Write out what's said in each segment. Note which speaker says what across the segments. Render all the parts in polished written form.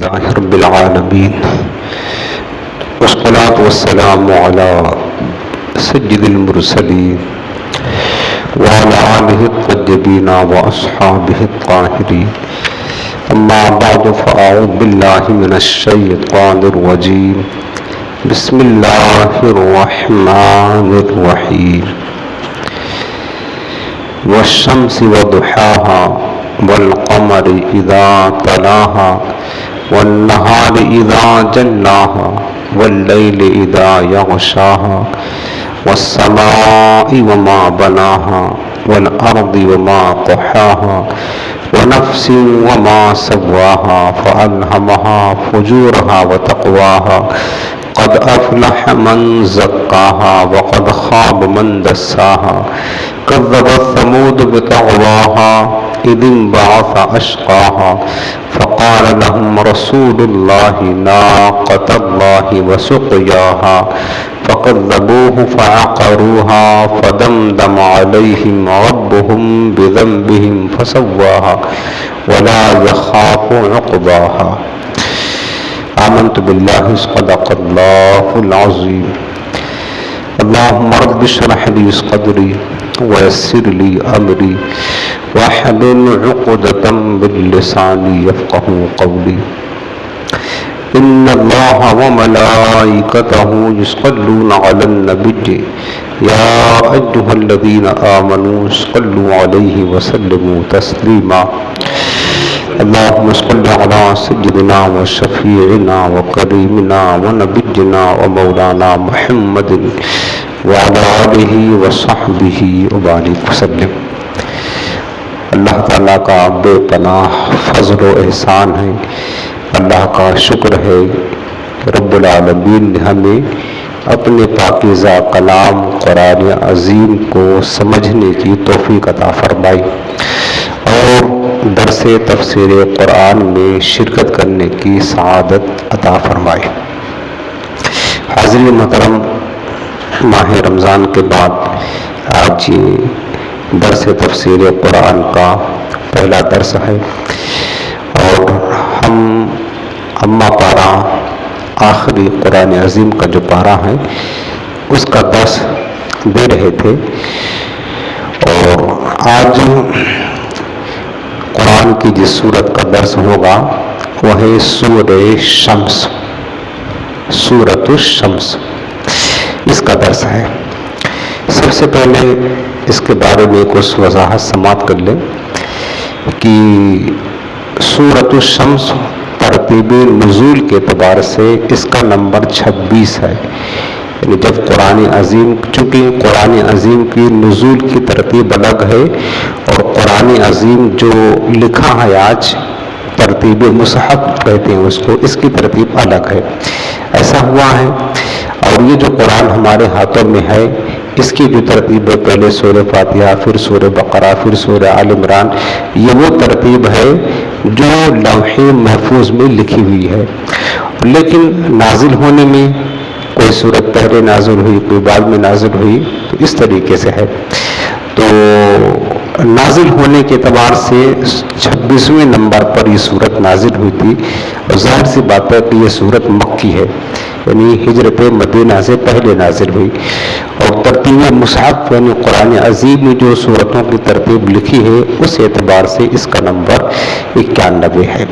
Speaker 1: لله رب العالمين والصلاة والسلام على سيد المرسلين وعلى آله الطيبين وأصحابه الطاهرين أما بعد فأعوذ بالله من الشيطان الرجيم بسم الله الرحمن الرحيم والشمس وضحاها والقمر إذا تلاها والنهار إذا جلاها والليل إذا يغشاها والسماء وما بناها والأرض وما طحاها ونفس وما سواها فألهمها فجورها وتقواها قد أفلح من زكاها وقد خاب من دساها كذبت ثمود بطغواها إذ انبعث أشقاها فقال لهم رسول الله ناقة الله وسقياها فكذبوه فعقروها فدمدم عليهم ربهم بذنبهم فسواها ولا يخاف عقباها آمنت بالله صدق الله العظيم اللهم رب اشرح لي صدري ويسر لي أمري واحلل عقدة من لساني يفقهوا قولي إن الله وملائكته يصلون على النبي يا أيها الذين آمنوا صلوا عليه وسلموا تسليما اللهم صل على سيدنا وشفيعنا وكريمنا ونبينا ومولانا محمد وعلى آلہ وصحبہ وبارک وسلم۔ اللہ تعالیٰ کا بے پناہ فضل و احسان ہے، اللہ کا شکر ہے کہ رب العالمین نے ہمیں اپنے پاکیزہ کلام قرآن عظیم کو سمجھنے کی توفیق عطا فرمائی اور درس تفسیر قرآن میں شرکت کرنے کی سعادت عطا فرمائی۔ حاضرین محترم، ماہ رمضان کے بعد آج یہ درس تفسیر قرآن کا پہلا درس ہے اور ہم اما پارہ آخری قرآن عظیم کا جو پارہ ہے اس کا درس دے رہے تھے، اور آج قرآن کی جس سورت کا درس ہوگا وہ ہے سورہ شمس، سورۃ الشمس، اس کا درس ہے۔ سب سے پہلے اس کے بارے میں کچھ وضاحت سماعت کر لیں کہ سورۃ الشمس ترتیب نزول کے اعتبار سے اس کا نمبر 26 ہے، یعنی جب قرآن عظیم، چونکہ قرآن عظیم کی نزول کی ترتیب الگ ہے اور قرآن عظیم جو لکھا ہے آج ترتیب مصحف کہتے ہیں اس کو، اس کی ترتیب الگ ہے، ایسا ہوا ہے۔ اور یہ جو قرآن ہمارے ہاتھوں میں ہے اس کی جو ترتیب ہے، پہلے سورہ فاتحہ، پھر سورہ بقرہ، پھر سورہ آل عمران، یہ وہ ترتیب ہے جو لوح محفوظ میں لکھی ہوئی ہے، لیکن نازل ہونے میں کوئی سورت پہلے نازل ہوئی، کوئی بعد میں نازل ہوئی، تو اس طریقے سے ہے۔ تو نازل ہونے کے اعتبار سے 26ویں نمبر پر یہ سورت نازل ہوئی تھی، اور ظاہر سی بات ہے کہ یہ سورت مکی ہے، یعنی ہجرت مدینہ سے پہلے نازل ہوئی، اور ترتیب مصحف یعنی قرآن عظیم میں جو سورتوں کی ترتیب لکھی ہے اس اعتبار سے اس کا نمبر 91 ہے۔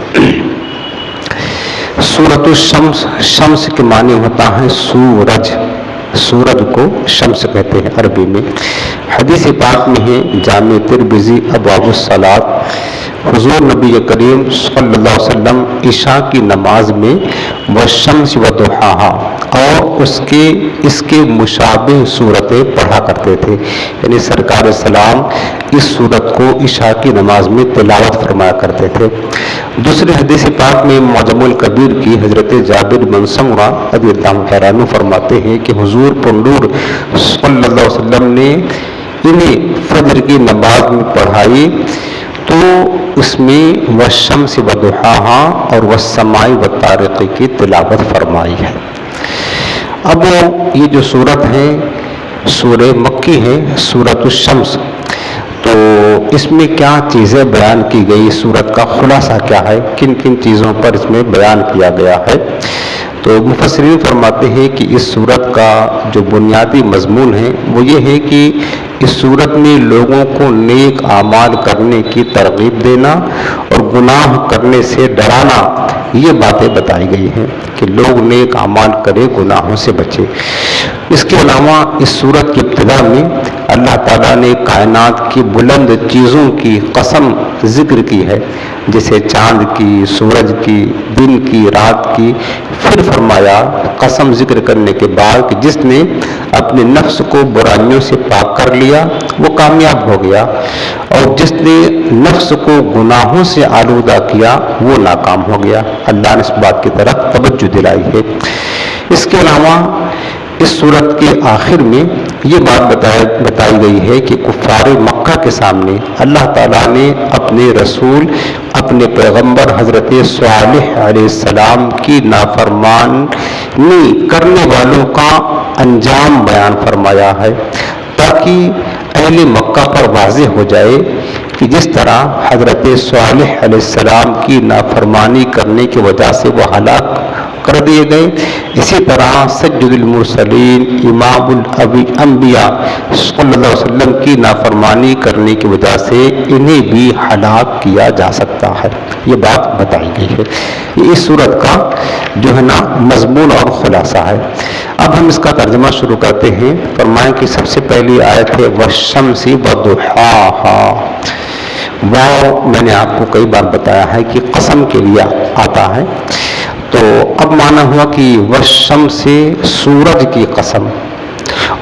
Speaker 1: سورۃ الشمس، شمس کے معنی ہوتا ہے سورج، سورج کو شمس کہتے ہیں عربی میں۔ حدیث پاک میں ہے جامع ترمذی ابواب الصلاۃ، حضور نبی کریم صلی اللہ علیہ وسلم عشاء کی نماز میں والشمس وضحاها اور اس کے مشابہ صورتیں پڑھا کرتے تھے، یعنی سرکار سلام اس صورت کو عشاء کی نماز میں تلاوت فرمایا کرتے تھے۔ دوسرے حدیث پاک میں معجم الکبیر کی حضرت جابر بن سمرہ رضی اللہ عنہ فرماتے ہیں کہ حضور پنڈور صلی اللہ علیہ وسلم نے انہیں فجر کی نماز میں پڑھائی تو اس میں والشمس وضحاها اور والسماء والطارق کی تلاوت فرمائی ہے۔ اب یہ جو سورت ہے سورہ مکی ہے، سورۃ الشمس، تو اس میں کیا چیزیں بیان کی گئی، سورت کا خلاصہ کیا ہے، کن کن چیزوں پر اس میں بیان کیا گیا ہے؟ تو مفسرین فرماتے ہیں کہ اس سورت کا جو بنیادی مضمون ہے وہ یہ ہے کہ اس سورت میں لوگوں کو نیک اعمال کرنے کی ترغیب دینا اور گناہ کرنے سے ڈرانا، یہ باتیں بتائی گئی ہیں کہ لوگ نیک اعمال کریں، گناہوں سے بچے۔ اس کے علاوہ اس سورت کی ابتدا میں اللہ تعالیٰ نے کائنات کی بلند چیزوں کی قسم ذکر کی ہے، جیسے چاند کی، سورج کی، دن کی، رات کی۔ پھر فرمایا قسم ذکر کرنے کے بعد کہ جس نے اپنے نفس کو برائیوں سے پاک کر لیا وہ کامیاب ہو گیا، اور جس نے نفس کو گناہوں سے آلودہ کیا وہ ناکام ہو گیا۔ اللہ نے اس بات کی طرف توجہ دلائی ہے۔ اس کے علاوہ اس سورت کے آخر میں یہ بات بتائی گئی ہے کہ کفار مکہ کے سامنے اللہ تعالیٰ نے اپنے رسول، اپنے پیغمبر حضرت صالح علیہ السلام کی نافرمانی کرنے والوں کا انجام بیان فرمایا ہے، تاکہ اہل مکہ پر واضح ہو جائے کہ جس طرح حضرت صالح علیہ السلام کی نافرمانی کرنے کی وجہ سے وہ ہلاک کر دیے گئے، اسی طرح سید المرسلین امام الانبیاء صلی اللہ علیہ وسلم کی نافرمانی کرنے کی وجہ سے انہیں بھی ہلاک کیا جا سکتا ہے، یہ بات بتائی گئی ہے۔ یہ اس صورت کا جو ہے نا مضمون اور خلاصہ ہے۔ اب ہم اس کا ترجمہ شروع کرتے ہیں۔ فرمائیں کہ سب سے پہلی آیت ہے والشمس وضحاها۔ واو میں نے آپ کو کئی بار بتایا ہے کہ قسم کے لیے آتا ہے، تو اب معنی ہوا کہ والشمس سے سورج کی قسم،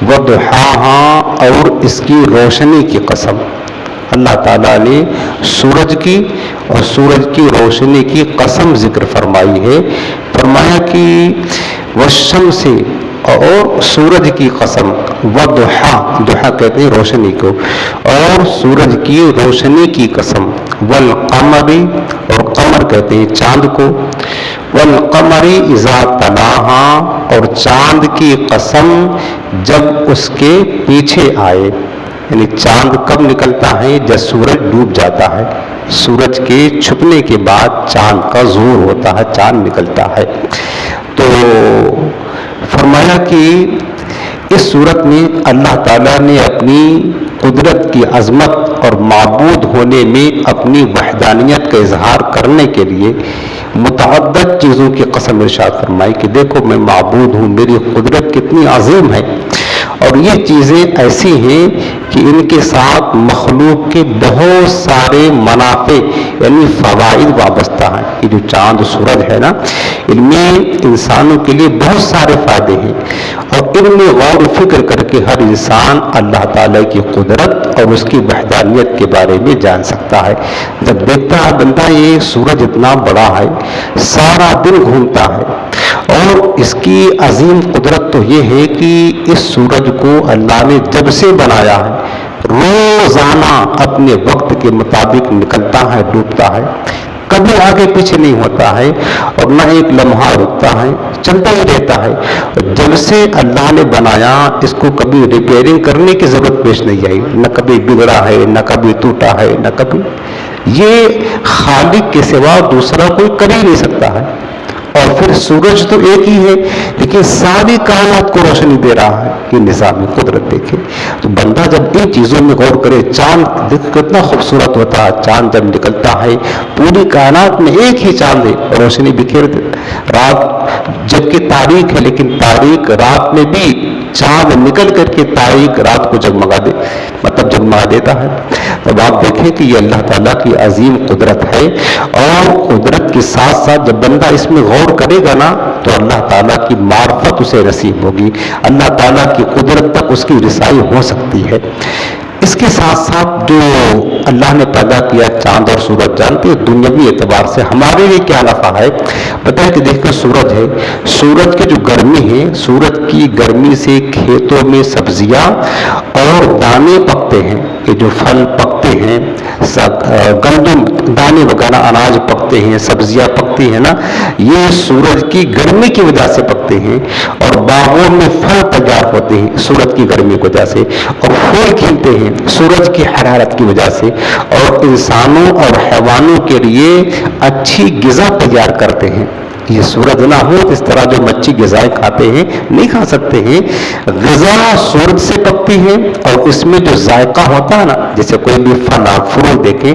Speaker 1: وضحاها اور اس کی روشنی کی قسم۔ اللہ تعالیٰ نے سورج کی اور سورج کی روشنی کی قسم ذکر فرمائی ہے۔ فرمایا کہ والشمس سے اور سورج کی قسم، وضحا، ضحا کہتے ہیں روشنی کو، اور سورج کی روشنی کی قسم، والقمر، اور قمر کہتے ہیں چاند کو، والقمر اذا تلاہا، اور چاند کی قسم جب اس کے پیچھے آئے، یعنی چاند کب نکلتا ہے؟ جب سورج ڈوب جاتا ہے، سورج کے چھپنے کے بعد چاند کا ظہور ہوتا ہے، چاند نکلتا ہے۔ تو فرمایا کہ اس صورت میں اللہ تعالیٰ نے اپنی قدرت کی عظمت اور معبود ہونے میں اپنی وحدانیت کا اظہار کرنے کے لیے متعدد چیزوں کی قسم ارشاد فرمائی کہ دیکھو میں معبود ہوں، میری قدرت کتنی عظیم ہے، اور یہ چیزیں ایسی ہیں کہ ان کے ساتھ مخلوق کے بہت سارے منافع یعنی فوائد وابستہ ہیں۔ یہ جو چاند سورج ہے نا، ان میں انسانوں کے لیے بہت سارے فائدے ہیں، اور ان میں غور و فکر کر کے ہر انسان اللہ تعالیٰ کی قدرت اور اس کی وحدانیت کے بارے میں جان سکتا ہے۔ جب دیکھتا ہے بندہ یہ سورج اتنا بڑا ہے، سارا دن گھومتا ہے، اور اس کی عظیم قدرت تو یہ ہے کہ اس سورج کو اللہ نے جب سے بنایا ہے روزانہ اپنے وقت کے مطابق نکلتا ہے، ڈوبتا ہے، کبھی آگے پیچھے نہیں ہوتا ہے، اور نہ ایک لمحہ رکتا ہے، چلتا ہی رہتا ہے۔ جب سے اللہ نے بنایا اس کو کبھی ریپیئرنگ کرنے کی ضرورت پیش نہیں آئی، نہ کبھی بگڑا ہے، نہ کبھی ٹوٹا ہے، نہ کبھی، یہ خالق کے سوا دوسرا کوئی کر ہی نہیں سکتا ہے۔ اور پھر سورج تو ایک ہی ہے لیکن ساری کائنات کو روشنی دے رہا ہے، یہ نظام قدرت دیکھے۔ تو بندہ جب ان چیزوں میں غور کرے، چاند دیکھ کتنا خوبصورت ہوتا ہے، چاند جب نکلتا ہے پوری کائنات میں ایک ہی چاند ہے، روشنی بکھیر دے، رات جبکہ تاریک ہے لیکن تاریک رات میں بھی چاند نکل کر کے تاریک رات کو جگمگا دیتا ہے۔ تب آپ دیکھیں کہ یہ اللہ تعالیٰ کی عظیم قدرت ہے، اور قدرت کے ساتھ ساتھ جب بندہ اس میں غور کرے گا نا تو اللہ تعالیٰ کی معرفت اسے نصیب ہوگی، اللہ تعالیٰ کی قدرت تک اس کی رسائی ہو سکتی ہے۔ اس کے ساتھ ساتھ جو اللہ نے پیدا کیا چاند اور سورج، جانتے ہیں دنیاوی اعتبار سے ہمارے لیے کیا نفع ہے؟ پتہ ہے کہ دیکھیں سورج ہے، سورج کی جو گرمی ہے، سورج کی گرمی سے کھیتوں میں سبزیاں اور دانے پکتے ہیں، یہ جو پھل پکتے ہیں، گندم دانے وغیرہ اناج پکتے ہیں، سبزیاں پکتی ہیں نا، یہ سورج کی گرمی کی وجہ سے پکتے پکتے ہیں اور باغوں میں پھل تیار ہوتے ہیں سورج کی گرمی کی وجہ سے، اور پھول کھلتے ہیں سورج کی حرارت کی وجہ سے، اور انسانوں اور حیوانوں کے لیے اچھی غذا تیار کرتے ہیں۔ یہ سورج نہ ہو اس طرح جو مچھی غذائیں کھاتے ہیں نہیں کھا سکتے ہیں۔ غذا سورج سے پکتی ہے اور اس میں جو ذائقہ ہوتا ہے نا، جیسے کوئی بھی پھل آپ فروٹ دیکھیں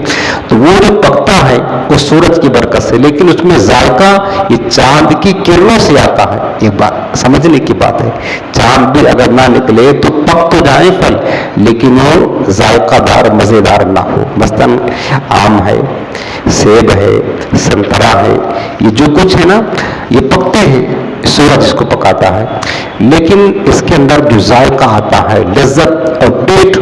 Speaker 1: تو وہ جو پکتا ہے وہ سورج کی برکت سے، لیکن اس میں ذائقہ یہ چاند کی کرنوں سے آتا ہے۔ یہ بات سمجھنے کی بات ہے، چاند بھی اگر نہ نکلے تو پک تو جائیں پھل لیکن وہ ذائقہ دار مزیدار نہ ہو۔ مثلاً آم ہے، سیب ہے، سنترا ہے، یہ جو کچھ ہے نا یہ پکتے ہیں، سورج اس کو پکاتا ہے، لیکن اس کے اندر جو ذائقہ آتا ہے، لذت اور پیٹ،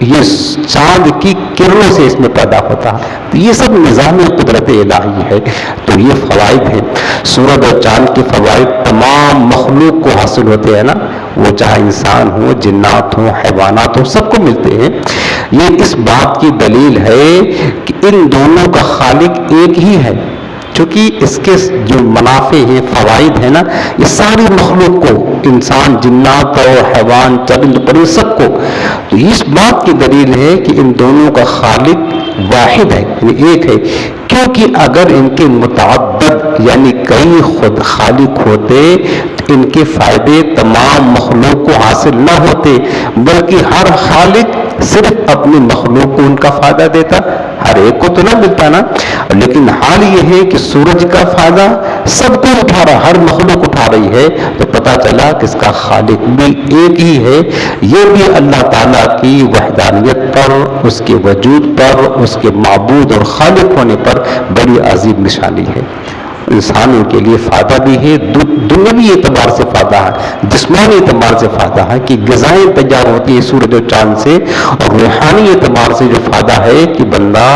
Speaker 1: یہ چاند کی کرنوں سے اس میں پیدا ہوتا ہے۔ تو یہ سب نظام قدرت الہی ہے۔ تو یہ فوائد ہیں، سورج اور چاند کے فوائد تمام مخلوق کو حاصل ہوتے ہیں نا، وہ چاہے انسان ہو، جنات ہوں، حیوانات ہوں، سب کو ملتے ہیں۔ یہ اس بات کی دلیل ہے کہ ان دونوں کا خالق ایک ہی ہے، چونکہ اس کے جو منافع ہیں، فوائد ہیں نا، یہ ساری مخلوق کو، انسان، جنات اور حیوان، چرند پرند، سب کو، تو اس بات کی دلیل ہے کہ ان دونوں کا خالق واحد ہے، یعنی ایک ہے۔ کیونکہ اگر ان کے متعدد یعنی کئی خود خالق ہوتے تو ان کے فائدے تمام مخلوق کو حاصل نہ ہوتے، بلکہ ہر خالق صرف اپنی مخلوق کو ان کا فائدہ دیتا، ہر ایک کو تو نہ ملتا نا۔ لیکن حال یہ ہے کہ سورج کا فائدہ سب کو اٹھا رہا، ہر مخلوق اٹھا رہی ہے، تو پتہ چلا کہ اس کا خالق بھی ایک ہی ہے۔ یہ بھی اللہ تعالیٰ کی وحدانیت پر، اس کے وجود پر، اس کے معبود اور خالق ہونے پر بڑی عظیم نشانی ہے۔ انسانوں کے لیے فائدہ بھی ہے، دنیاوی اعتبار سے فائدہ ہے، جسمانی اعتبار سے فائدہ ہے کہ غذائیں تیار ہوتی ہے سورج اور چاند سے، اور روحانی اعتبار سے جو فائدہ ہے کہ بندہ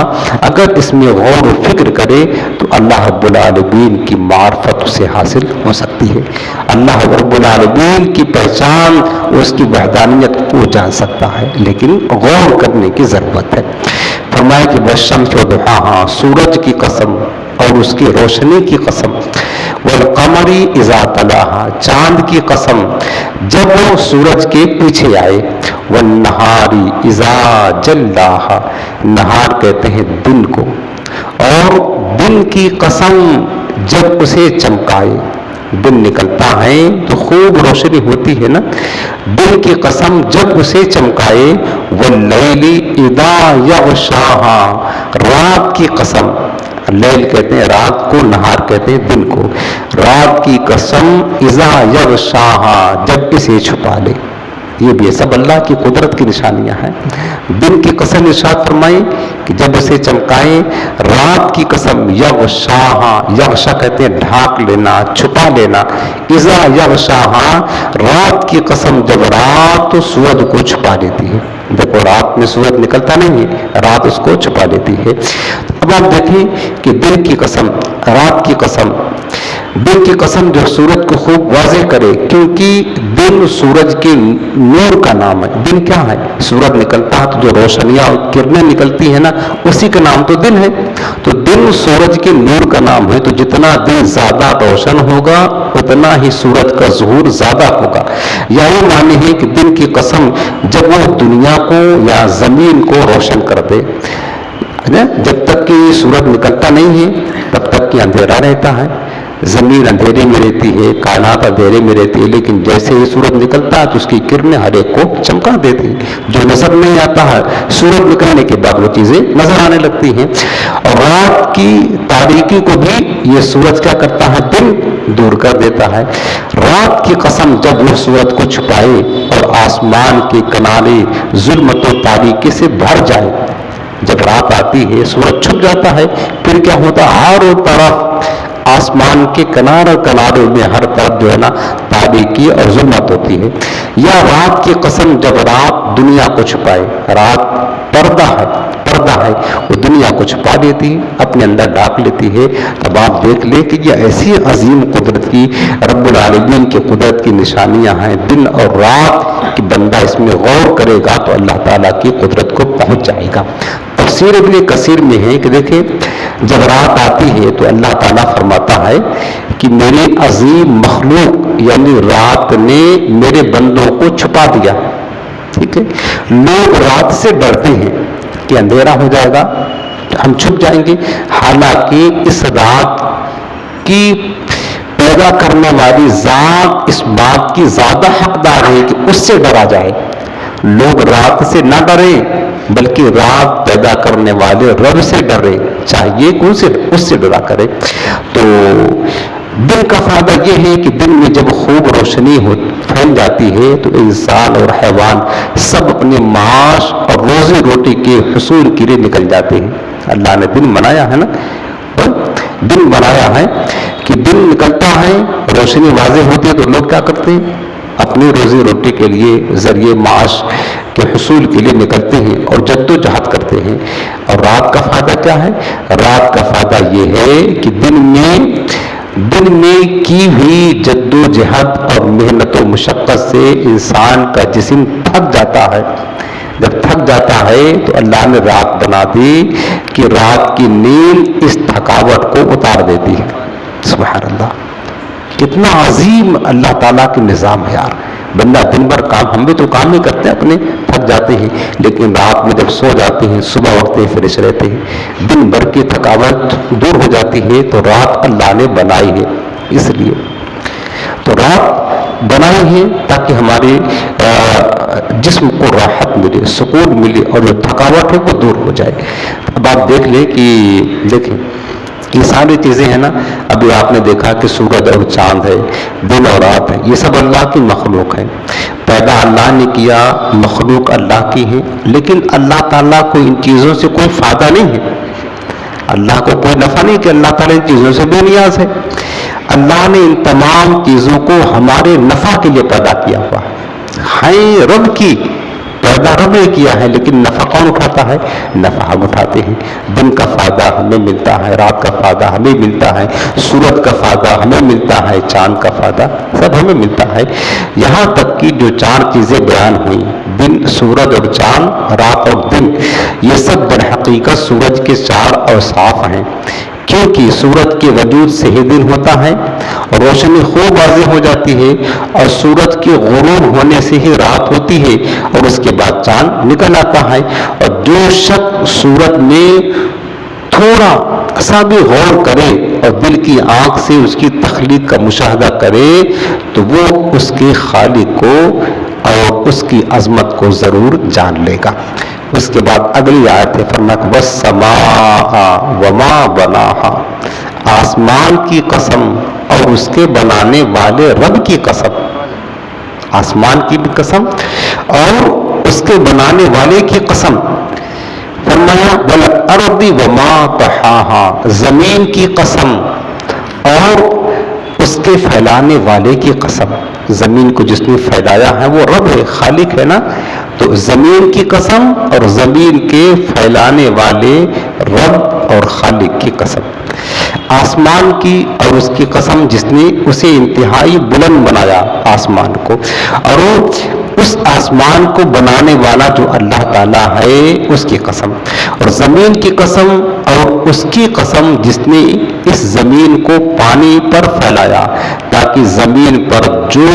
Speaker 1: اگر اس میں غور و فکر کرے تو اللہ رب العالمین کی معرفت اسے حاصل ہو سکتی ہے، اللہ رب العالمین کی پہچان، اس کی وحدانیت کو جان سکتا ہے، لیکن غور کرنے کی ضرورت ہے۔ فرمایا کہ والشمس وضحاها، سورج کی قسم اور اس کی روشنی کی قسم، والقمر اذا تلاها، چاند کی قسم جب وہ سورج کے پیچھے آئے، والنہار اذا جلاها، نہار کہتے ہیں دن کو، اور دن کی قسم جب اسے چمکائے، دن نکلتا ہے تو خوب روشنی ہوتی ہے نا، دن کی قسم جب اسے چمکائے، واللیل اذا یغشاها، رات کی قسم، لیل کہتے ہیں رات کو، نہار کہتے ہیں دن کو، رات کی قسم اذا یغشاها، جب اسے چھپا لے۔ یہ بھی سب اللہ کی قدرت کی نشانیاں ہیں۔ دن کی قسم ارشاد فرمائی کہ جب اسے چمکائے، رات کی قسم یغشاها، یغشا کہتے ہیں ڈھانک لینا، چھپا لینا، اذا یغشاها، رات کی قسم جب رات تو سورج کو چھپا لیتی ہے۔ دیکھو رات میں سورج نکلتا نہیں ہے، رات اس کو چھپا لیتی ہے۔ اب آپ دیکھیں کہ دن کی قسم، رات کی قسم، دن کی قسم جو سورج کو خوب واضح کرے، کیونکہ دن سورج کے نور کا نام ہے۔ دن کیا ہے؟ سورج نکلتا ہے تو جو روشنیاں اور کرنیں نکلتی ہیں نا، اسی کا نام تو دن ہے۔ تو دن سورج کے نور کا نام ہے، تو جتنا دن زیادہ روشن ہوگا اتنا ہی سورج کا ظہور زیادہ ہوگا۔ یہی معنی ہے کہ دن کی قسم جب وہ دنیا کو یا زمین کو روشن کر دے، جب تک کہ سورج نکلتا نہیں ہے تب تک کہ اندھیرا رہتا ہے، زمین اندھیرے میں رہتی ہے، کائنات اندھیرے میں رہتی ہے، لیکن جیسے ہی سورج نکلتا ہے تو اس کی کرنیں ہر ایک کو چمکا دیتی ہیں، جو نظر نہیں آتا ہے سورج نکلنے کے بعد وہ چیزیں نظر آنے لگتی ہیں۔ اور رات کی تاریکی کو بھی یہ سورج کیا کرتا ہے؟ دن دور کر دیتا ہے۔ رات کی قسم جب وہ سورج کو چھپائے اور آسمان کے کنارے ظلمت و تاریکی سے بھر جائے، جب رات آتی ہے سورج چھپ جاتا ہے، پھر کیا ہوتا ہے؟ ہر طرف آسمان کے کناروں میں ہر طرف جو ہے نا تاریکی اور ظلمت ہوتی ہے۔ یا رات کی قسم جب رات دنیا کو چھپائے، رات پردہ ہے، وہ دنیا کو چھپا دیتی ہے، اپنے اندر ڈھانپ لیتی ہے۔ تب آپ دیکھ لیں کہ یہ ایسی عظیم قدرت کی، رب العالمین کی قدرت کی نشانیاں ہیں دن اور رات، کہ بندہ اس میں غور کرے گا تو اللہ تعالیٰ کی قدرت کو پہنچ جائے گا۔ تفسیر ابن کثیر میں ہے کہ دیکھیں جب رات آتی ہے تو اللہ تعالیٰ فرماتا ہے کہ میری عظیم مخلوق یعنی رات نے میرے بندوں کو چھپا دیا. ٹھیک ہے, لوگ رات سے ڈرتے ہیں کہ اندھیرا ہو جائے گا ہم چھپ جائیں گے, حالانکہ اس رات کی پیدا کرنے والی ذات اس بات کی زیادہ حقدار ہے کہ اس سے ڈرا جائے. لوگ رات سے نہ ڈریں بلکہ رات پیدا کرنے والے رب سے ڈرے, چاہیے کہ اس سے ڈرا کرے. تو دن کا فائدہ یہ ہے کہ دن میں جب خوب روشنی پھیل جاتی ہے تو انسان اور حیوان سب اپنے معاش اور روزی روٹی کے حصول کے لیے نکل جاتے ہیں. اللہ نے دن بنایا ہے نا, دن بنایا ہے کہ دن نکلتا ہے, روشنی واضح ہوتی ہے تو لوگ کیا کرتے ہیں, اپنی روزی روٹی کے لیے ذریعے معاش کے حصول کے لیے نکلتے ہیں اور جد و جہد کرتے ہیں. اور رات کا فائدہ کیا ہے, رات کا فائدہ یہ ہے کہ دن میں کی ہوئی جد و جہد اور محنت و مشقت سے انسان کا جسم تھک جاتا ہے. جب تھک جاتا ہے تو اللہ نے رات بنا دی کہ رات کی نیند اس تھکاوٹ کو اتار دیتی ہے. سبحان اللہ, کتنا عظیم اللہ تعالیٰ کے نظام ہے یار. بندہ دن بھر کام, ہم بھی تو کام ہی کرتے ہیں اپنے, تھک جاتے ہیں, لیکن رات میں جب سو جاتے ہیں صبح وقت فریش رہتے ہیں, دن بھر کی تھکاوٹ دور ہو جاتی ہے. تو رات اللہ نے بنائی ہے, اس لیے تو رات بنائی ہے تاکہ ہمارے جسم کو راحت ملے, سکون ملے اور جو تھکاوٹ ہے وہ دور ہو جائے. اب آپ دیکھ لیں کہ دیکھیں یہ ساری چیزیں ہیں نا, ابھی آپ نے دیکھا کہ سورج اور چاند ہے, دن اور رات ہے, یہ سب اللہ کی مخلوق ہے. پیدا اللہ نے کیا, مخلوق اللہ کی ہے, لیکن اللہ تعالیٰ کو ان چیزوں سے کوئی فائدہ نہیں ہے. اللہ کو کوئی نفع نہیں کہ اللہ تعالیٰ ان چیزوں سے بے نیاز ہے. اللہ نے ان تمام چیزوں کو ہمارے نفع کے لیے پیدا کیا ہوا ہے. رب کی پیدا رب نے کیا ہے, لیکن نفع کون اٹھاتا ہے, نفع ہم اٹھاتے ہیں. دن کا فائدہ ہمیں ملتا ہے, رات کا فائدہ ہمیں ملتا ہے, سورج کا فائدہ ہمیں ملتا ہے, چاند کا فائدہ سب ہمیں ملتا ہے. یہاں تک کہ جو 4 چیزیں بیان ہوئی, دن, سورج اور چاند, رات اور دن, یہ سب در حقیقت سورج کے 4 اوصاف ہیں. کیونکہ سورج کے وجود سے ہی دن ہوتا ہے, روشنی خوب واضح ہو جاتی ہے, اور سورج کے غروب ہونے سے ہی رات ہوتی ہے, اور اس کے بعد چاند نکل آتا ہے. اور جو شخص سورج میں تھوڑا سا بھی غور کرے اور دل کی آنکھ سے اس کی تخلیق کا مشاہدہ کرے تو وہ اس کے خالق کو اور اس کی عظمت کو ضرور جان لے گا. اس کے بعد اگلی آیت ہے, فرمایا والسماء وما بناہا, آسمان کی قسم اور اس کے بنانے والے رب کی قسم. آسمان کی بھی قسم اور اس کے بنانے والے کی قسم. فرمایا والارض وما طحاہا, زمین کی قسم اور اس کے پھیلانے والے کی قسم. زمین کو جس نے پھیلایا ہے وہ رب ہے, خالق ہے نا. تو زمین کی قسم اور زمین کے پھیلانے والے رب اور خالق کی قسم. آسمان کی اور اس کی قسم جس نے اسے انتہائی بلند بنایا آسمان کو, اور اس آسمان کو بنانے والا جو اللہ تعالیٰ ہے اس کی قسم. اور زمین کی قسم اور اس کی قسم جس نے اس زمین کو پانی پر پھیلایا تاکہ زمین پر جو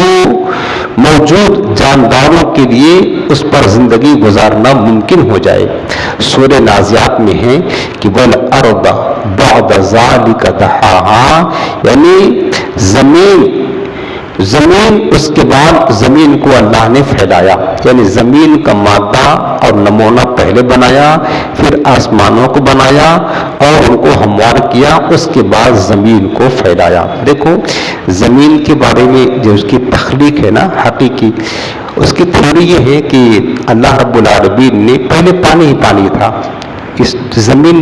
Speaker 1: موجود جانداروں کے لیے اس پر زندگی گزارنا ممکن ہو جائے. سورہ نازعات میں ہے کہ والارض بعد ذلک دحاہا, یعنی زمین اس کے بعد زمین کو اللہ نے پھیلایا, یعنی زمین کا مادہ اور نمونہ پہلے بنایا, پھر آسمانوں کو بنایا اور ان کو ہموار کیا, اس کے بعد زمین کو پھیلایا. دیکھو زمین کے بارے میں جو اس کی تخلیق ہے نا حقیقی, اس کی تھیوری یہ ہے کہ اللہ رب العالمین نے پہلے پانی ہی پانی تھا. اس زمین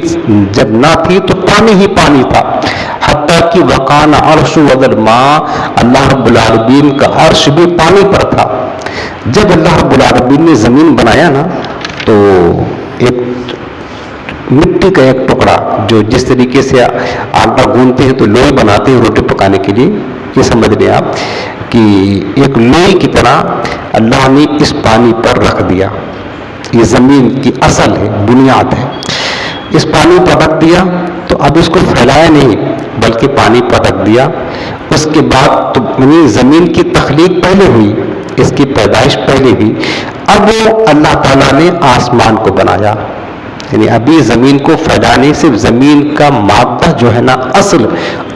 Speaker 1: جب نہ تھی تو پانی ہی پانی تھا, حتیٰ کہ وقان عرش وذل ماء, اللہ رب العالمین کا عرش بھی پانی پر تھا. جب اللہ رب العالمین نے زمین بنایا نا تو ایک مٹی کا ایک ٹکڑا, جو جس طریقے سے آٹا گوندتے ہیں تو لوئی بناتے ہیں روٹی پکانے کے لیے, یہ سمجھ لیں آپ کہ ایک لوئی کی طرح اللہ نے اس پانی پر رکھ دیا. یہ زمین کی اصل ہے, بنیاد ہے. اس پانی پر رکھ دیا تو اب اس کو پھیلایا نہیں بلکہ پانی پر رکھ دیا. اس کے بعد تو زمین کی تخلیق پہلے ہوئی, اس کی پیدائش پہلے ہوئی. اب اللہ تعالیٰ نے آسمان کو بنایا, یعنی ابھی زمین کو پھیلانے صرف زمین کا مادہ جو ہے نا اصل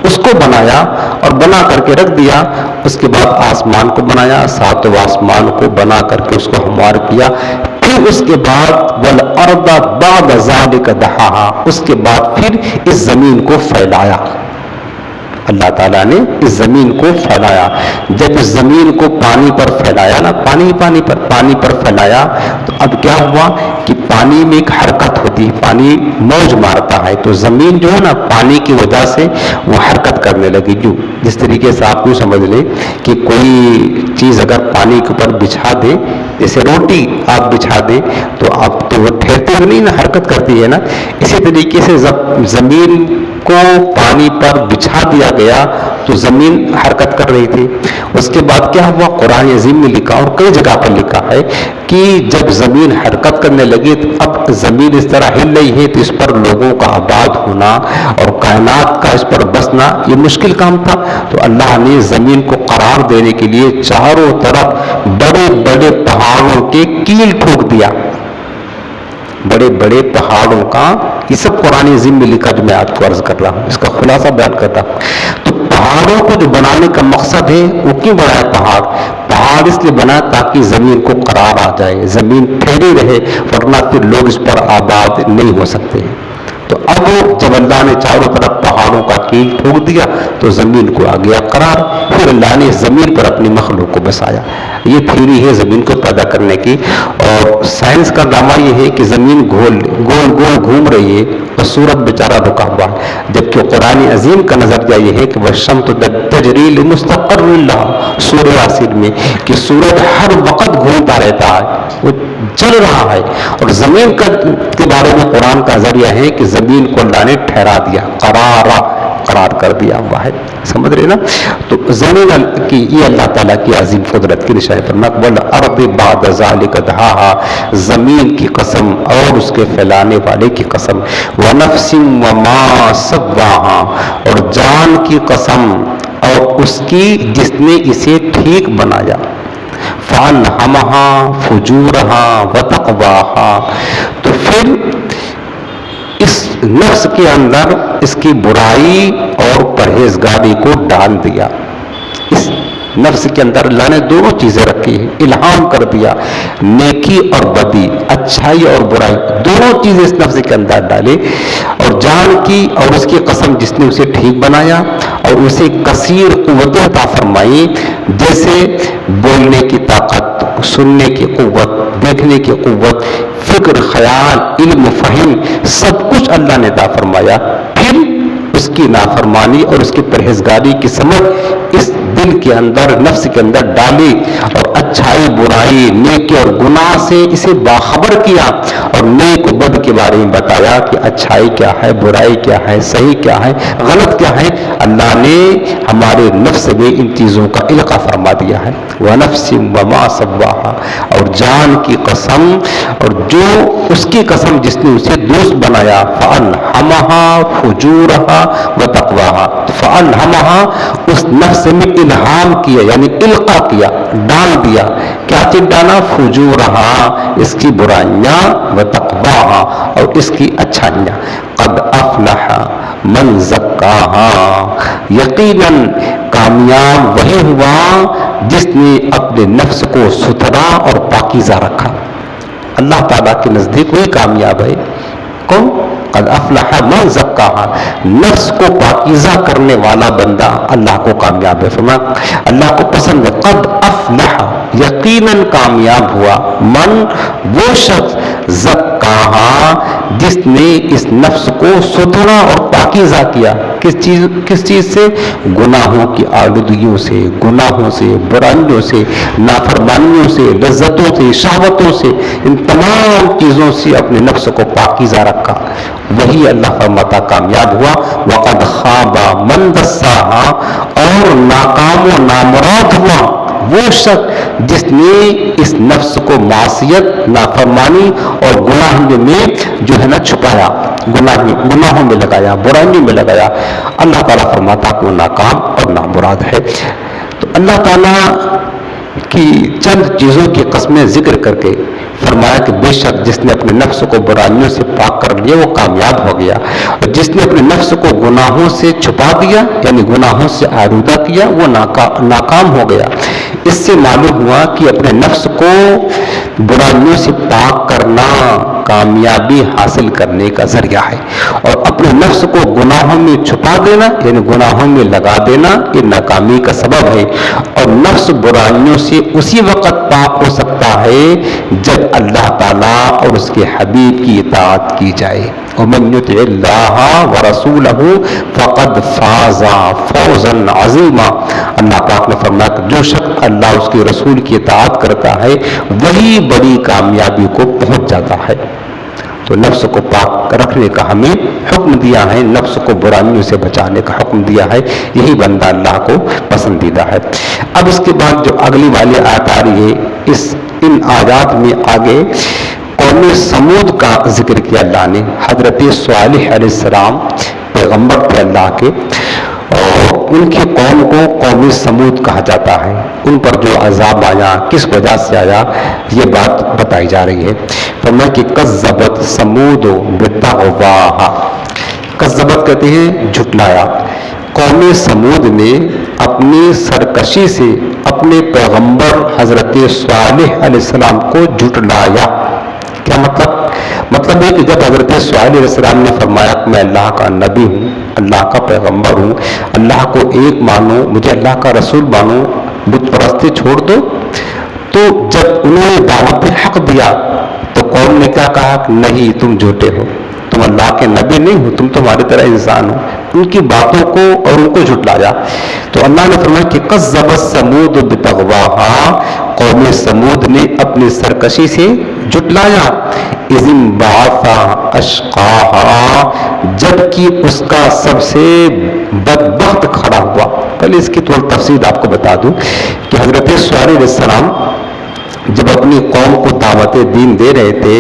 Speaker 1: اس کو بنایا اور بنا کر کے رکھ دیا. اس کے بعد آسمان کو بنایا, ساتوں آسمان کو بنا کر کے اس کو ہموار کیا. پھر اس کے بعد والارض بعد ذلک دحاہا, اس کے بعد پھر اس زمین کو پھیلایا. اللہ تعالیٰ نے اس زمین کو پھیلایا. جب اس زمین کو پانی پر پھیلایا نا, پانی پر پھیلایا, تو اب کیا ہوا کہ پانی میں ایک حرکت ہوتی ہے, پانی موج مارتا ہے, تو زمین جو ہے نا پانی کی وجہ سے وہ حرکت کرنے لگی. جو جس طریقے سے آپ یوں سمجھ لیں کہ کوئی چیز اگر پانی کے اوپر بچھا دے, جیسے روٹی آپ بچھا دیں تو آپ تو وہ ٹھہرتے ہوئے نہیں نا, حرکت کرتی ہے نا. اسی طریقے سے جب زمین کو پانی پر بچھا دیا گیا تو زمین حرکت کر رہی تھی. اس کے بعد کیا ہوا, قرآن عظیم میں لکھا اور کئی جگہ پر لکھا ہے کہ جب زمین حرکت کرنے لگی تو اب زمین اس طرح ہل رہی ہے تو اس پر لوگوں کا آباد ہونا اور کائنات کا اس پر بسنا یہ مشکل کام تھا. تو اللہ نے زمین کو قرار دینے کے لیے چاروں طرف بڑے بڑے پہاڑوں کے کیل ٹھوک دیا. بڑے بڑے پہاڑوں کا, یہ سب قرآن عظیم میں لکھا جو میں آپ کو عرض کر رہا ہوں, اس کا خلاصہ بیان کرتا ہوں. تو پہاڑوں کو جو بنانے کا مقصد ہے وہ کیوں بنایا پہاڑ اس لیے بنا تاکہ زمین کو قرار آ جائے, زمین ٹھہری رہے, ورنہ پھر لوگ اس پر آباد نہیں ہو سکتے ہیں. تو اب جب اللہ نے چاروں طرف پہاڑوں کا کیل ٹھوک دیا تو زمین کو آ گیا قرار. پھر اللہ نے زمین پر اپنی مخلوق کو بسایا. یہ تھیوری ہے زمین کو پیدا کرنے کی. اور سائنس کا دعویٰ یہ ہے کہ زمین گول گول گھوم رہی ہے اور سورج بیچارہ رکا ہوا ہے, جبکہ قرآن عظیم کا نظریہ یہ ہے کہ والشمس تجری لمستقر لها, سورہ یاسین میں, کہ سورج ہر وقت گھومتا رہتا ہے, وہ چل رہا ہے. اور زمین کے بارے میں قرآن کا ذریعہ ہے کہ زمین کو اللہ نے ٹھہرا دیا, قرار کر دیا ہوا ہے. سمجھ رہے نا. تو زمین کی یہ اللہ تعالیٰ کی عظیم قدرت کی نشانی پر والارض بعد ذلک دحاہا, زمین کی قسم اور اس کے پھیلانے والے کی قسم, ونفس وما سواہا, اور جان کی قسم اور اس کی جس نے اسے ٹھیک بنایا. فَأَلْهَمَهَا فُجُورَهَا وَتَقْوَاهَا, تو پھر اس نفس کے اندر اس کی برائی اور پرہیزگاری کو ڈال دیا. اس نفس کے اندر اللہ نے دونوں چیزیں رکھی ہیں, الہام کر دیا, نیکی اور بدی, اچھائی اور برائی, دونوں چیزیں اس نفس کے اندر ڈالے. اور جان کی اور اس کی قسم جس نے اسے ٹھیک بنایا اور اسے کثیر قوت عطا فرمائی, جیسے بولنے کی طاقت, سننے کی قوت, دیکھنے کی قوت, فکر, خیال, علم, فہم, سب کچھ اللہ نے عطا فرمایا. پھر اس کی نافرمانی اور اس کی پرہیزگاری کی سمجھ اس دل کے اندر, نفس کے اندر ڈالی اور اچھائی, برائی, نیکی اور گناہ سے اسے باخبر کیا اور نیک و بد کے بارے میں بتایا کہ اچھائی کیا ہے, برائی کیا ہے, صحیح کیا ہے, غلط کیا ہے. اللہ نے ہمارے نفس میں ان چیزوں کا القاء فرما دیا ہے. وَنَفْسٍ وَمَا سَوَّاهَا, اور جان کی قسم اور جو اس کی قسم جس نے اسے دوست بنایا. فَأَلْهَمَهَا فُجُورَهَا وَتَقْوَاهَا, فَأَلْهَمَهَا اس نفس میں الہام کیا یعنی القاء کیا, ڈال دیا. کیا چیز ڈالا؟ فجورها, اس کی برائیاں, وتقواها, اور اس کی اچھائیاں. قد افلح من زکاها, یقیناً کامیاب وہی ہوا جس نے اپنے نفس کو ستھرا اور پاکیزہ رکھا. اللہ تعالیٰ کے نزدیک وہی کامیاب ہے. کون؟ قد افلح من زکاها, نفس کو پاکیزہ کرنے والا بندہ اللہ کو کامیاب ہے. فرمایا اللہ کو پسند ہے. قد افلح, یقیناً کامیاب ہوا, من, وہ شخص, زکاها, جس نے اس نفس کو ستھرا اور پاکیزہ کیا. کس چیز سے؟ گناہوں کی آلودگیوں سے, گناہوں سے, برائیوں سے, نافرمانیوں سے, لذتوں سے, شہوتوں سے, ان تمام چیزوں سے اپنے نفس کو پاکیزہ رکھا. وہی اللہ فرماتا کامیاب ہوا. وقد خاب من دساها, اور ناکام و نامراد ہوا وہ شخص جس نے اس نفس کو معصیت، نافرمانی اور گناہ میں جو ہے نا چھپایا، گناہوں میں لگایا، برائیوں میں لگایا، اللہ تعالیٰ فرماتا کہ وہ ناکام اور نامراد ہے۔ تو اللہ تعالیٰ کی چند چیزوں کی قسمیں ذکر کر کے فرمایا کہ بے شک جس نے اپنے نفس کو برائیوں سے پاک کر لیا وہ کامیاب ہو گیا، اور جس نے اپنے نفس کو گناہوں سے چھپا دیا یعنی گناہوں سے آلودہ کیا وہ ناکام ہو گیا۔ اس سے معلوم ہوا کہ اپنے نفس کو برائیوں سے پاک کرنا کامیابی حاصل کرنے کا ذریعہ ہے، اور اپنے نفس کو گناہوں میں چھپا دینا یعنی گناہوں میں لگا دینا یہ ناکامی کا سبب ہے۔ اور نفس برائیوں سے اسی وقت پاک ہو سکتا ہے جب اللہ تعالیٰ اور اس کے حبیب کی اطاعت کی جائے۔ وَمَن يُطِعِ اللَّهَ وَرَسُولَهُ فَقَدْ فَازَ فَوْزًا عَظِيمًا۔ اللہ پاک نے فرمایا کہ جو شخص اللہ اس کے رسول کی اطاعت کرتا ہے وہی بڑی کامیابی کو پہنچ جاتا ہے۔ تو نفس کو پاک رکھنے کا ہمیں حکم دیا ہے، نفس کو برائیوں سے بچانے کا حکم دیا ہے، یہی بندہ اللہ کو پسندیدہ ہے۔ اب اس کے بعد جو اگلی والی آیت آ رہی ہے، ان آیات میں آگے قوم سمود کا ذکر کیا اللہ نے۔ حضرت صالح علیہ السلام پیغمبر تھے اللہ کے، اور ان کی قوم کو قوم سمود کہا جاتا ہے۔ ان پر جو عذاب آیا کس وجہ سے آیا یہ بات بتائی جا رہی ہے۔ فرمایا کہ کذبت سمود بطغواہا، کذبت کہتے ہیں جھٹلایا۔ قوم سمود نے اپنی سرکشی سے اپنے پیغمبر حضرت صالح علیہ السلام کو جھٹلایا۔ کیا مطلب ہے کہ جب حضرت صالح علیہ السلام نے فرمایا کہ میں اللہ کا نبی ہوں، اللہ کا پیغمبر ہوں، اللہ کو ایک مانو، مجھے اللہ کا رسول مانو، بت پرستی چھوڑ دو، تو جب انہوں نے دعوت حق دیا تو قوم نے کیا کہا کہ نہیں تم جھوٹے ہو، تم اللہ کے نبی نہیں ہو، تم تمہاری طرح انسان ہو۔ ان کی باتوں کو اور ان کو جھٹلایا۔ تو اللہ نے فرمایا کہ کذبت سمود بطغواہا، قوم سمود نے اپنی سرکشی سے جھٹلایا۔ اذ انبعث اشقاہا، جبکہ اس کا سب سے بدبخت کھڑا ہوا۔ پہلے اس کی تھوڑی تفصیل آپ کو بتا دوں کہ حضرت صالح علیہ السلام جب اپنی قوم کو دعوت دین دے رہے تھے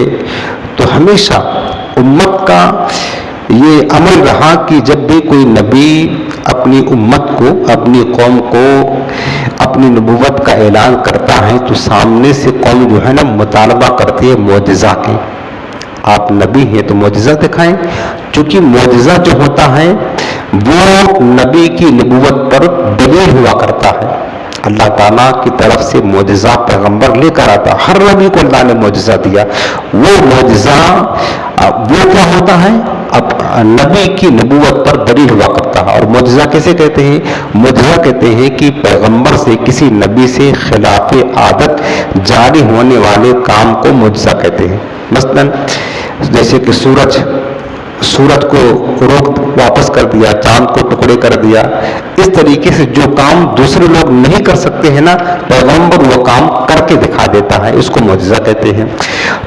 Speaker 1: تو ہمیشہ امت کا یہ عمل رہا کہ جب بھی کوئی نبی اپنی امت کو، اپنی قوم کو اپنی نبوت کا اعلان کرتا ہے تو سامنے سے قوم جو ہے نا مطالبہ کرتی ہے معجزہ کے، آپ نبی ہیں تو معجزہ دکھائیں، چونکہ معجزہ جو ہوتا ہے وہ نبی کی نبوت پر دلیل ہوا کرتا ہے۔ اللہ تعالیٰ کی طرف سے معجزہ پیغمبر لے کر آتا، ہر نبی کو اللہ نے معجزہ دیا، وہ معجزہ وہ کیا ہوتا ہے اب نبی کی نبوت پر دلیل ہوا کرتا ہے۔ اور معجزہ کیسے کہتے ہیں؟ معجزہ کہتے ہیں کہ پیغمبر سے، کسی نبی سے خلاف عادت جاری ہونے والے کام کو معجزہ کہتے ہیں۔ مثلاً جیسے کہ سورج کو روک واپس کر دیا، چاند کو ٹکڑے کر دیا، اس طریقے سے جو کام دوسرے لوگ نہیں کر سکتے ہیں نا، پیغمبر وہ کام کر کے دکھا دیتا ہے، اس کو معجزہ کہتے ہیں۔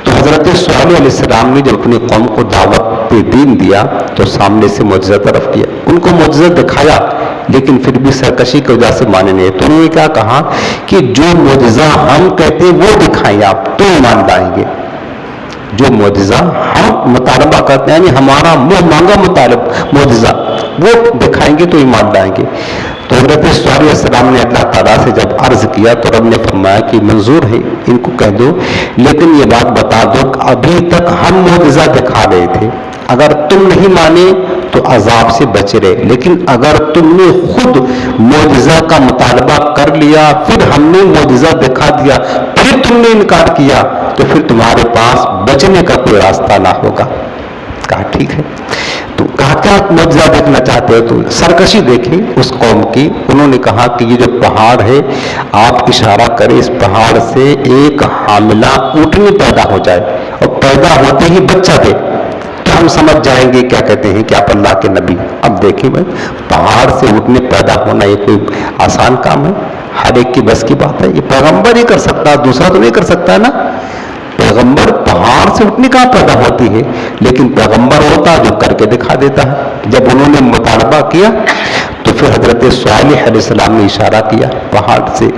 Speaker 1: تو حضرت صالح علیہ السلام نے جب اپنی قوم کو دعوت دین دیا تو سامنے سے معجزہ طرف کیا، ان کو معجزہ دکھایا، لیکن پھر بھی سرکشی کی وجہ سے مانے نہیں۔ تو انہوں نے کیا کہا کہ جو معجزہ ہم کہتے ہیں وہ دکھائیں آپ تو ایمان لائیں گے، جو معجزہ ہم مطالبہ کرتے ہیں یعنی ہمارا منہ مانگا معجزہ وہ دکھائیں گے تو ایمان لائیں گے۔ تو حضرت صالح علیہ السلام نے اللہ تعالیٰ سے جب عرض کیا تو رب نے فرمایا کہ منظور ہے، ان کو کہہ دو، لیکن یہ بات بتا دو کہ ابھی تک ہم معجزہ دکھا رہے تھے، اگر تم نہیں مانے تو عذاب سے بچ رہے، لیکن اگر تم نے خود معجزہ کا مطالبہ کر لیا، پھر ہم نے معجزہ دکھا دیا، پھر تم نے انکار کیا تو پھر تمہارے پاس بچنے کا کوئی راستہ نہ ہوگا۔ کہا ٹھیک ہے۔ تو کہا کیا معجزہ دیکھنا چاہتے ہو؟ تو سرکشی دیکھی اس قوم کی۔ انہوں نے کہا کہ یہ جو پہاڑ ہے آپ اشارہ کریں، اس پہاڑ سے ایک حاملہ اونٹنی پیدا ہو جائے اور پیدا ہوتے ہی بچہ دے تو ہم سمجھ جائیں گے کیا کہتے ہیں کہ آپ اللہ کے نبی۔ اب دیکھیں بھائی، پہاڑ سے اونٹنی پیدا ہونا یہ کوئی آسان کام ہے؟ ہر ایک کی بس کی بات ہے، یہ پیغمبر ہی کر سکتا، دوسرا تو نہیں کر سکتا نا۔ پیغمبر پہاڑ سے اٹھنے کہاں پیدا ہوتی ہے، لیکن پیغمبر ہوتا جو کر کے دکھا دیتا ہے۔ جب انہوں نے مطالبہ کیا تو پھر حضرت صالح علیہ السلام نے اشارہ کیا، پہاڑ سے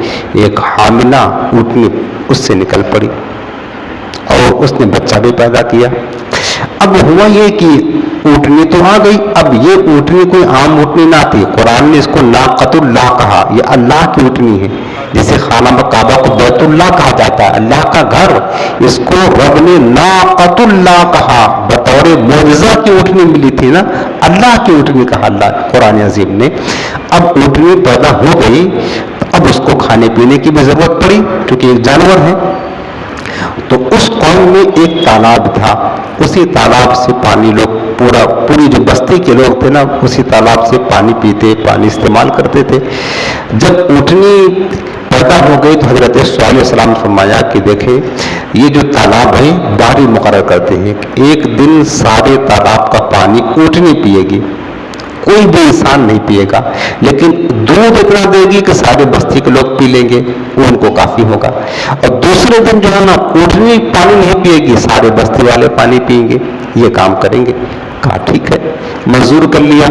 Speaker 1: ایک حاملہ اونٹنی اس سے نکل پڑی اور اس نے بچہ بھی پیدا کیا۔ اب ہوا یہ کہ اونٹنی تو آ گئی، اب یہ اونٹنی کوئی عام اونٹنی نہ تھی، قرآن نے اس کو ناقۃ اللہ کہا، یہ اللہ کی اونٹنی ہے، جسے خانہ کعبہ کو بیت اللہ کہا جاتا ہے، اللہ کا گھر، اس کو رب نے ناقۃ اللہ کہا، بطور معجزہ کی اونٹنی ملی تھی نا، اللہ کی اونٹنی کہا اللہ قرآن عظیم نے۔ اب اونٹنی پیدا ہو گئی، اب اس کو کھانے پینے کی بھی ضرورت پڑی کیونکہ ایک جانور ہے۔ تو اس قوم میں ایک تالاب تھا، اسی تالاب سے پانی لوگ پوری جو بستی کے لوگ تھے نا، اسی تالاب سے پانی پیتے، پانی استعمال کرتے تھے۔ جب اونٹنی پیدا ہو گئی تو حضرت صالح علیہ السلام نے فرمایا کہ دیکھیں یہ جو تالاب ہے باری مقرر کرتے ہیں، ایک دن سارے تالاب کا پانی اونٹنی پیے گی، کوئی بھی انسان نہیں پیے گا، لیکن دودھ اتنا دے گی کہ سارے بستی کے لوگ پی لیں گے، وہ ان کو کافی ہوگا۔ اور دوسرے دن جو ہے نا اونٹنی پانی نہیں پیے گی، سارے بستی والے پانی پئیں گے، یہ کام کریں گے۔ کہا ٹھیک ہے، منظور کر لیا۔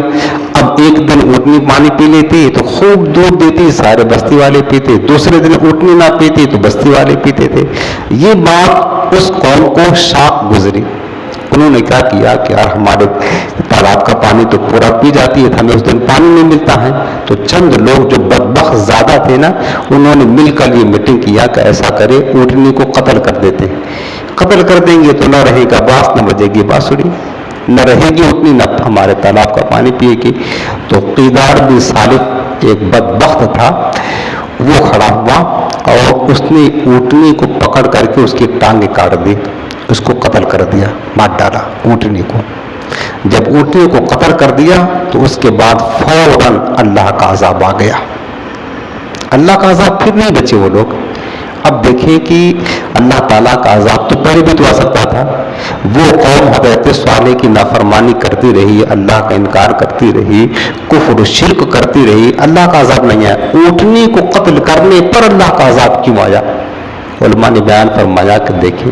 Speaker 1: اب ایک دن اونٹنی پانی پی لیتی تو خوب دودھ دیتی، سارے بستی والے پیتے، دوسرے دن اونٹنی نہ پیتی تو بستی والے پیتے تھے۔ یہ بات اس قوم کو شاق گزری، انہوں نے کیا کیا کہ یار ہمارے تالاب کا پانی تو پورا پی جاتی ہے، ہمیں اس دن پانی نہیں ملتا ہے۔ تو چند لوگ جو بدبخت زیادہ تھے نا، انہوں نے مل کر یہ میٹنگ کیا کہ ایسا کرے اونٹنی کو قتل کر دیتے ہیں، قتل کر دیں گے تو نہ رہے گا باس، نہ بجے گی بانسری، نہ رہے گی اونٹنی، نہ ہمارے تالاب کا پانی پیے گی۔ تو قیدار بن صالح ایک بدبخت تھا، وہ کھڑا ہوا اور اس نے اونٹنی کو پکڑ کر کے اس کی ٹانگیں کاٹ دی، اس کو قتل کر دیا، مار ڈالا اونٹنی کو۔ جب اونٹنی کو قتل کر دیا تو اس کے بعد فوراً اللہ کا عذاب آ گیا، اللہ کا عذاب، پھر نہیں بچے وہ لوگ۔ اب دیکھیں کہ اللہ تعالیٰ کا عذاب تو پہلے بھی تو آ سکتا تھا، وہ قوم حضرت صالح کی نافرمانی کرتی رہی، اللہ کا انکار کرتی رہی، کفر و شرک کرتی رہی، اللہ کا عذاب نہیں آیا۔ اونٹنی کو قتل کرنے پر اللہ کا عذاب کیوں آیا؟ علماء نے بیان فرمایا کہ دیکھیں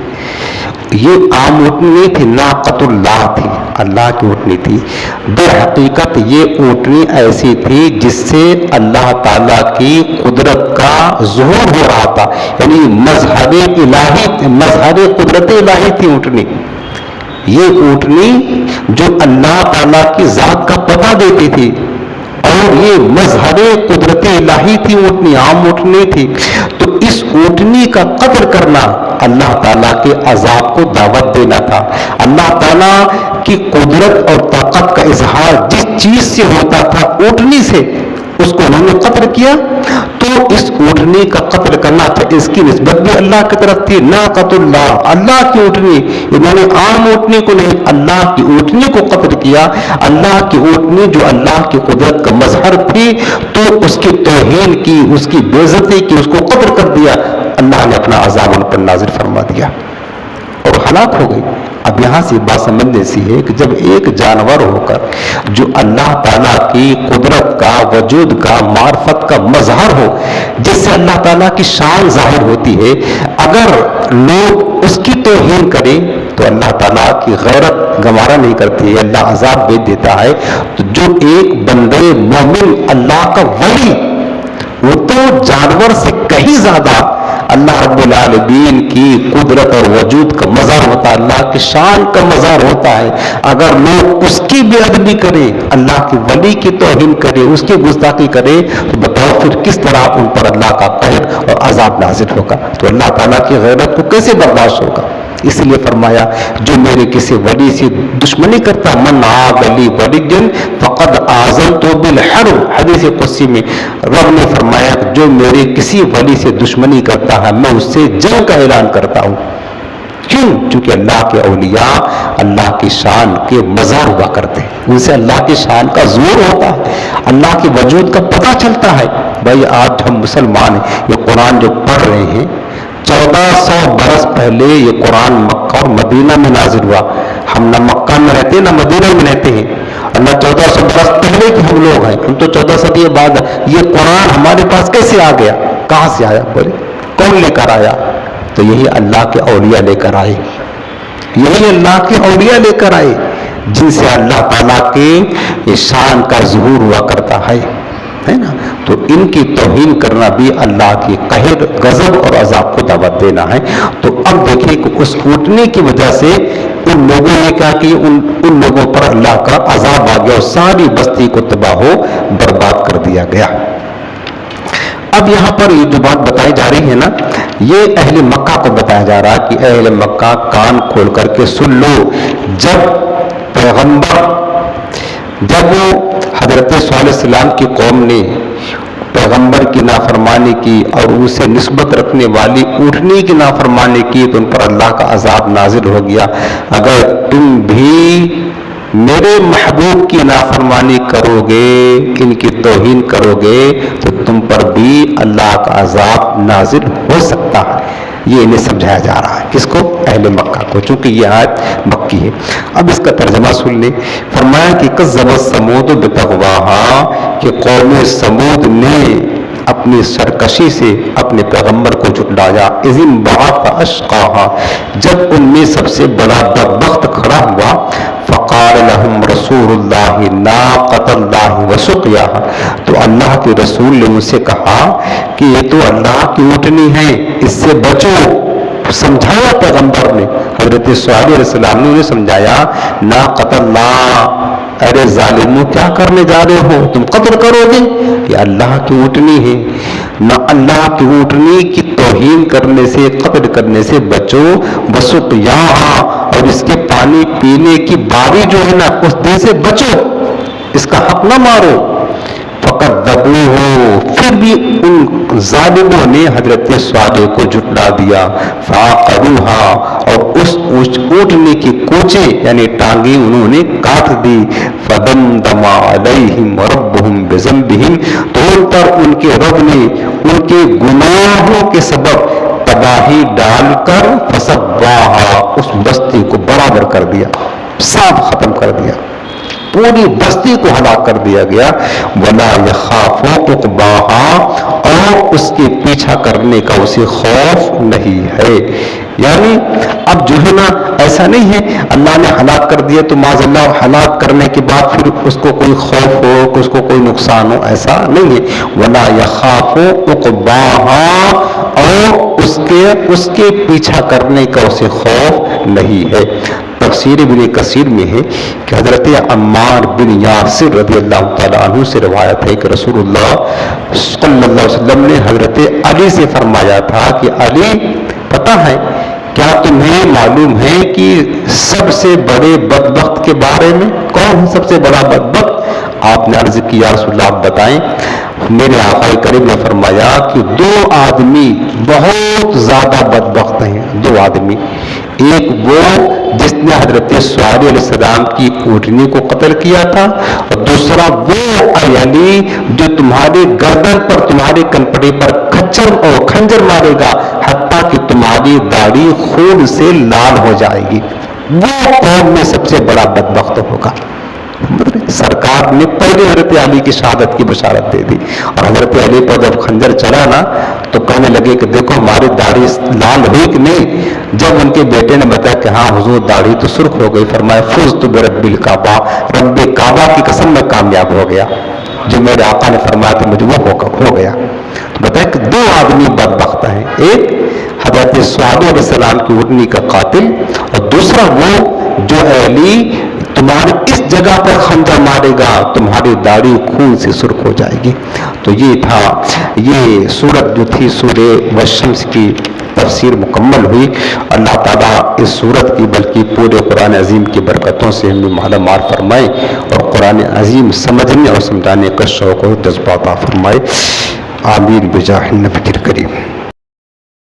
Speaker 1: یہ عام اونٹنی نہیں تھی، ناقۃ اللہ تھی، اللہ کی اونٹنی تھی۔ در حقیقت یہ اونٹنی ایسی تھی جس سے اللہ تعالیٰ کی قدرت کا ظہور ہو رہا تھا، یعنی مظہر الہی، مظہر قدرت الہی تھی اونٹنی۔ یہ اونٹنی جو اللہ تعالیٰ کی ذات کا پتہ دیتی تھی، اور یہ مظہر قدرت الہی تھی، اونٹنی عام اونٹنی تھی۔ تو اس اونٹنی کا قتل کرنا اللہ تعالیٰ کے عذاب کو دعوت دینا تھا۔ اللہ تعالیٰ کی قدرت اور طاقت کا اظہار جس چیز سے ہوتا تھا، اونٹنی سے، اس کو انہوں نے قتل کیا، تو اس اونٹنی کا قتل کرنا تھا، اس کی نسبت بھی اللہ کی طرف تھی، ناقۃ اللہ، اللہ کی اونٹنی۔ انہوں نے عام اونٹنی کو نہیں، اللہ کی اونٹنی کو قتل کیا۔ اللہ کی اونٹنی جو اللہ کی قدرت کا مظہر تھی، تو اس کی توہین کی، اس کی بے عزتی کی، اس کو قتل کر دیا، اللہ نے اپنا عذاب ان پر نازل فرما دیا اور ہلاک ہو گئی۔ اب یہاں سے بات سمجھنے سی ہے کہ جب ایک جانور ہو کر جو اللہ تعالیٰ کی قدرت کا، وجود کا، معرفت کا مظہر ہو، جس سے اللہ تعالیٰ کی شان ظاہر ہوتی ہے، اگر لوگ اس کی توہین کریں تو اللہ تعالیٰ کی غیرت گوارا نہیں کرتی ہے، اللہ عذاب بھیج دیتا ہے۔ تو جو ایک بندے مومن، اللہ کا ولی، وہ تو جانور سے کہیں زیادہ اللہ رب العالمین کی قدرت اور وجود کا مظہر ہوتا ہے، اللہ کی شان کا مظہر ہوتا ہے۔ اگر لوگ اس کی بے ادبی کرے، اللہ کے ولی کی توہین کرے، اس کی گستاخی کرے، تو بتاؤ پھر کس طرح ان پر اللہ کا قہر اور عذاب نازل ہوگا؟ تو اللہ تعالیٰ کی غیرت کو کیسے برداشت ہوگا؟ اس لیے فرمایا جو میرے کسی ولی سے دشمنی کرتا، من عاد لی ولی فقد آذنت بالحرب، حدیث قدسی میں رب نے فرمایا جو میرے کسی ولی سے دشمنی کرتا ہے میں اس سے جنگ کا اعلان کرتا ہوں۔ کیوں؟ چونکہ اللہ کے اولیاء اللہ کی شان کے مظہر ہوا کرتے ہیں، ان سے اللہ کی شان کا ظہور ہوتا ہے، اللہ کے وجود کا پتہ چلتا ہے۔ بھائی آج ہم مسلمان ہیں، یہ قرآن جو پڑھ رہے ہیں، 1400 برس پہلے یہ قرآن مکہ اور مدینہ میں نازل ہوا۔ ہم نہ مکہ میں رہتے ہیں نہ مدینہ میں رہتے ہیں، اور نہ 1400 برس پہلے کے ہم لوگ ہیں، ہم تو 14 صدی بعد۔ یہ قرآن ہمارے پاس کیسے آ گیا؟ کہاں سے آیا؟ بولے کون لے کر آیا؟ تو یہی اللہ کے اولیاء لے کر آئے، یہی اللہ کے اولیاء لے کر آئے، جن سے اللہ تعالیٰ کے شان کا ظہور ہوا کرتا ہے۔ ہے نا. تو ان کی توہین کرنا بھی اللہ کی قہر، غضب اور عذاب کو دعوت دینا ہے. تو اب دیکھیں کہ اس اونٹنے کی وجہ سے ان لوگوں نے کیا کہ ان لوگوں پر اللہ کا عذاب آ گیا اور ساری بستی کو تباہ و برباد کر دیا گیا. اب یہاں پر یہ جو بات بتائی جا رہی ہے نا، یہ اہل مکہ کو بتایا جا رہا کہ اہل مکہ کان کھول کر کے سن لو. جب حضرت صلی اللہ علیہ وسلم کی قوم نے پیغمبر کی نافرمانی کی اور اسے نسبت رکھنے والی اونٹنی کی نافرمانی کی تو ان پر اللہ کا عذاب نازل ہو گیا. اگر تم بھی میرے محبوب کی نافرمانی کرو گے، ان کی توہین کرو گے تو تم پر بھی اللہ کا عذاب نازل ہو سکتا ہے. یہ انہیں سمجھایا جا رہا ہے. کس کو؟ اہل مکہ کو، چونکہ یہ آیت مکی ہے. اب اس کا ترجمہ سن لیں. فرمایا کہ کذبت ثمود بطغواہا، کہ قوم ثمود نے اپنی سرکشی سے اپنے پیغمبر کو جھٹلایا. اذ انبعث اشقاہا، جب ان میں سب سے بڑا بدبخت کھڑا ہوا. فقال لهم رسول اللہ ناقۃ اللہ وسقیاہا، تو اللہ کے رسول نے ان سے کہا کہ یہ تو اللہ کی اونٹنی ہے، اس سے بچو. سمجھایا پیغمبر نے، حضرت صالح علیہ السلام نے انہیں سمجھایا. ناقۃ اللہ، ارے ظالموں کیا کرنے جا رہے ہو، تم قتل کرو گے، یہ اللہ کی اونٹنی ہے. نہ اللہ کی اونٹنی کی توہین کرنے سے، قتل کرنے سے بچو. وسقیاہا، اور اس کے پانی پینے کی باری جو ہے نا اس دن سے بچو، اس کا حق نہ مارو. فکذبوہ، پھر بھی ان ظالموں نے حضرت صالح کو جھٹلا دیا. فعقروہا، اور اس اونٹنے کی کوچے یعنی ٹانگیں انہوں نے کاٹ دی. فدمدم علیہم ربہم بذنبہم، تو ان پر ان کے رب نے ان کے گناہوں کے سبب تباہی ڈال کر فسواہا، اس بستی کو برابر کر دیا، صاف ختم کر دیا، پوری بستی کو ہلاک کر دیا گیا. ولا یخاف عقباہا، اور اس کے پیچھا کرنے کا اسے خوف نہیں ہے. یعنی اب جو ہے نا ایسا نہیں ہے اللہ نے ہلاک کر دیا تو معاذ اللہ ہلاک کرنے کے بعد پھر اس کو کوئی خوف ہو، اس کو کوئی نقصان ہو، ایسا نہیں ہے. ولا یخاف عقباہا، اور اس کے پیچھا کرنے کا اسے خوف نہیں ہے. تفسیر ابن کثیر میں ہے کہ حضرت عمار بن یاسر رضی اللہ تعالیٰ عنہ سے روایت ہے کہ رسول اللہ صلی اللہ علیہ وسلم نے حضرت علی سے فرمایا تھا کہ علی، پتہ ہے کیا تمہیں معلوم ہے کہ سب سے بڑے بدبخت کے بارے میں؟ کون ہے سب سے بڑا بدبخت؟ آپ نے عرض کی یا رسول اللہ آپ بتائیں. میرے آقا کریم نے فرمایا کہ 2 آدمی بہت زیادہ بدبخت ہیں. 2 آدمی، ایک وہ جس نے حضرت صالح علیہ السلام کی اونٹنی کو قتل کیا تھا، اور دوسرا وہ علی جو تمہارے گردن پر، تمہارے کنپٹی پر کھنجر مارے گا حتیٰ کہ تمہاری داڑھی خون سے لال ہو جائے گی. وہ قوم میں سب سے بڑا بدبخت ہوگا. سرکار نے پہلے حضرت علی کی شہادت کی بشارت دے دی، اور حضرت علی پر جب خنجر چلا نا تو کہنے لگے کہ دیکھو ہماری داڑھی لال ہوئی کہ نہیں. جب ان کے بیٹے نے بتایا کہ ہاں حضور داڑھی تو سرخ ہو گئی، فرمایا فزت برب الکعبہ، رب کعبہ کی قسم میں کامیاب ہو گیا. جو میرے آقا نے فرمایا تھا مجھے وہ ہو گیا. تو بتایا کہ 2 آدمی بدبخت ہیں، ایک حضرت صالح علیہ السلام کی اونٹنی کا قاتل، اور دوسرا وہ جو علی تمہاری اس جگہ پر خنجر مارے گا، تمہاری داڑھی خون سے سرخ ہو جائے گی. تو یہ تھا، یہ سورت جو تھی سورہ والشمس کی تفسیر مکمل ہوئی. اللہ تعالیٰ اس سورت کی بلکہ پورے قرآن عظیم کی برکتوں سے ہمیں مالا مال فرمائے، اور قرآن عظیم سمجھنے اور سمجھانے کا شوق و جذبہ عطا فرمائے. آمین بجاہ النبی الکریم.